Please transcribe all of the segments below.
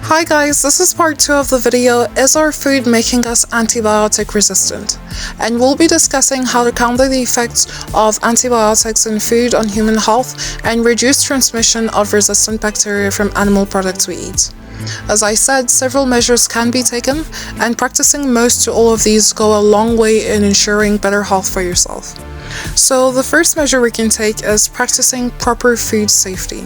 Hi guys, this is part 2 of the video, Is our food making us antibiotic resistant? And we'll be discussing how to counter the effects of antibiotics in food on human health and reduce transmission of resistant bacteria from animal products we eat. As I said, several measures can be taken, and practicing most to all of these go a long way in ensuring better health for yourself. So the first measure we can take is practicing proper food safety.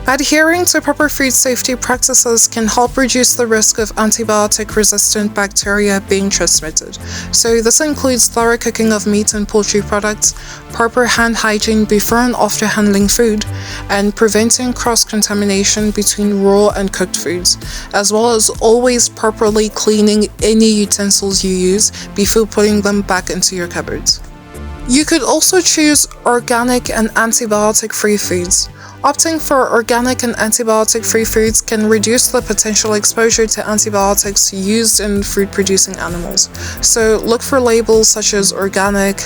Adhering to proper food safety practices can help reduce the risk of antibiotic-resistant bacteria being transmitted. So this includes thorough cooking of meat and poultry products, proper hand hygiene before and after handling food, and preventing cross-contamination between raw and cooked foods, as well as always properly cleaning any utensils you use before putting them back into your cupboards. You could also choose organic and antibiotic-free foods. Opting for organic and antibiotic-free foods can reduce the potential exposure to antibiotics used in food-producing animals. So look for labels such as organic,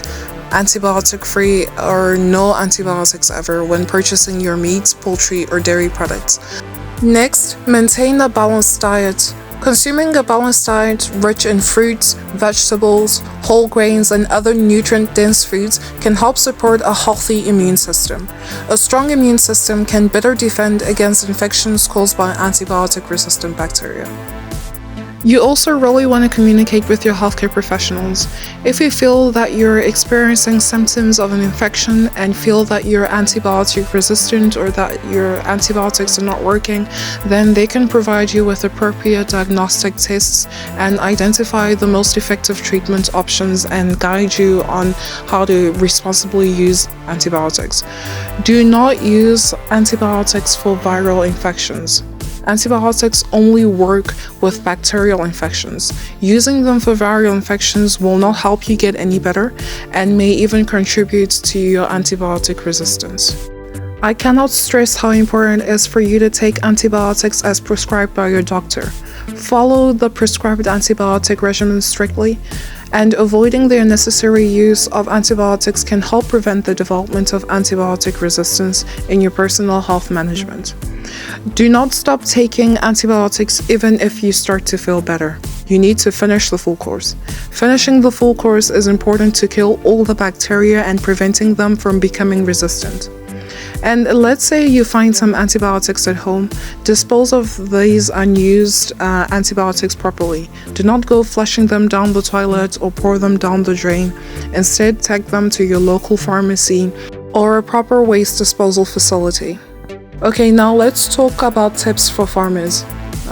antibiotic-free, or no antibiotics ever when purchasing your meat, poultry, or dairy products. Next, maintain a balanced diet. Consuming a balanced diet rich in fruits, vegetables, whole grains, and other nutrient-dense foods can help support a healthy immune system. A strong immune system can better defend against infections caused by antibiotic-resistant bacteria. You also really want to communicate with your healthcare professionals. If you feel that you're experiencing symptoms of an infection and feel that you're antibiotic resistant or that your antibiotics are not working, then they can provide you with appropriate diagnostic tests and identify the most effective treatment options and guide you on how to responsibly use antibiotics. Do not use antibiotics for viral infections. Antibiotics only work with bacterial infections. Using them for viral infections will not help you get any better and may even contribute to your antibiotic resistance. I cannot stress how important it is for you to take antibiotics as prescribed by your doctor. Follow the prescribed antibiotic regimen strictly, and avoiding the unnecessary use of antibiotics can help prevent the development of antibiotic resistance in your personal health management. Do not stop taking antibiotics even if you start to feel better. You need to finish the full course. Finishing the full course is important to kill all the bacteria and preventing them from becoming resistant. And let's say you find some antibiotics at home, dispose of these unused antibiotics properly. Do not go flushing them down the toilet or pour them down the drain. Instead, take them to your local pharmacy or a proper waste disposal facility. Okay, now let's talk about tips for farmers.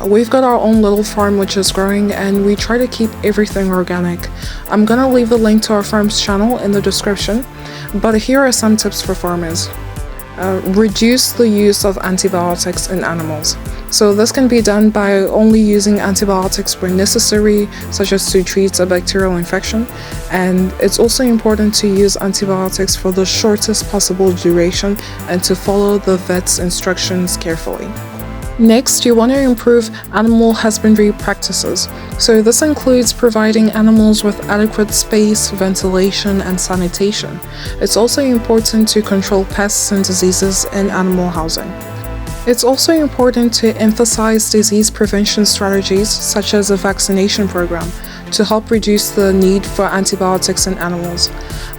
We've got our own little farm which is growing, and we try to keep everything organic. I'm gonna leave the link to our farm's channel in the description, but here are some tips for farmers. Reduce the use of antibiotics in animals. So this can be done by only using antibiotics where necessary, such as to treat a bacterial infection, and it's also important to use antibiotics for the shortest possible duration and to follow the vet's instructions carefully. Next, you want to improve animal husbandry practices. So this includes providing animals with adequate space, ventilation, and sanitation. It's also important to control pests and diseases in animal housing. It's also important to emphasize disease prevention strategies such as a vaccination program to help reduce the need for antibiotics in animals.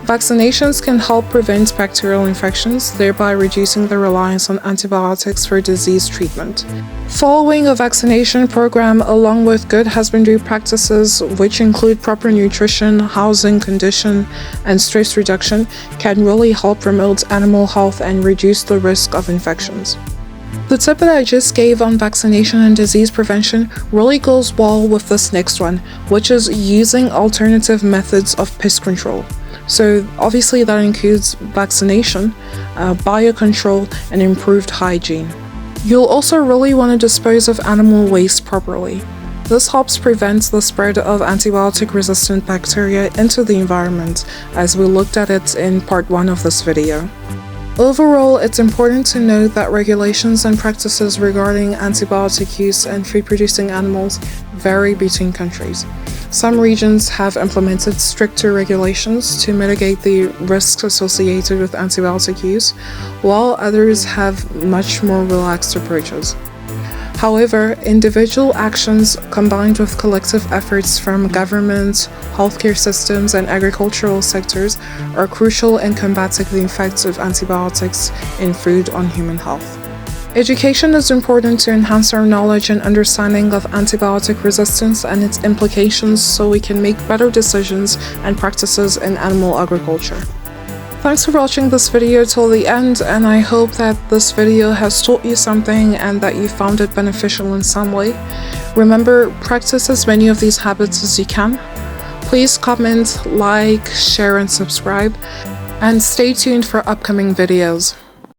Vaccinations can help prevent bacterial infections, thereby reducing the reliance on antibiotics for disease treatment. Following a vaccination program along with good husbandry practices, which include proper nutrition, housing condition, and stress reduction, can really help promote animal health and reduce the risk of infections. The tip that I just gave on vaccination and disease prevention really goes well with this next one, which is using alternative methods of pest control. So obviously that includes vaccination, biocontrol, and improved hygiene. You'll also really want to dispose of animal waste properly. This helps prevent the spread of antibiotic-resistant bacteria into the environment, as we looked at it in part 1 of this video. Overall, it's important to note that regulations and practices regarding antibiotic use in food-producing animals vary between countries. Some regions have implemented stricter regulations to mitigate the risks associated with antibiotic use, while others have much more relaxed approaches. However, individual actions combined with collective efforts from governments, healthcare systems, and agricultural sectors are crucial in combating the effects of antibiotics in food on human health. Education is important to enhance our knowledge and understanding of antibiotic resistance and its implications so we can make better decisions and practices in animal agriculture. Thanks for watching this video till the end, and I hope that this video has taught you something and that you found it beneficial in some way. Remember, practice as many of these habits as you can. Please comment, like, share, and subscribe, and stay tuned for upcoming videos.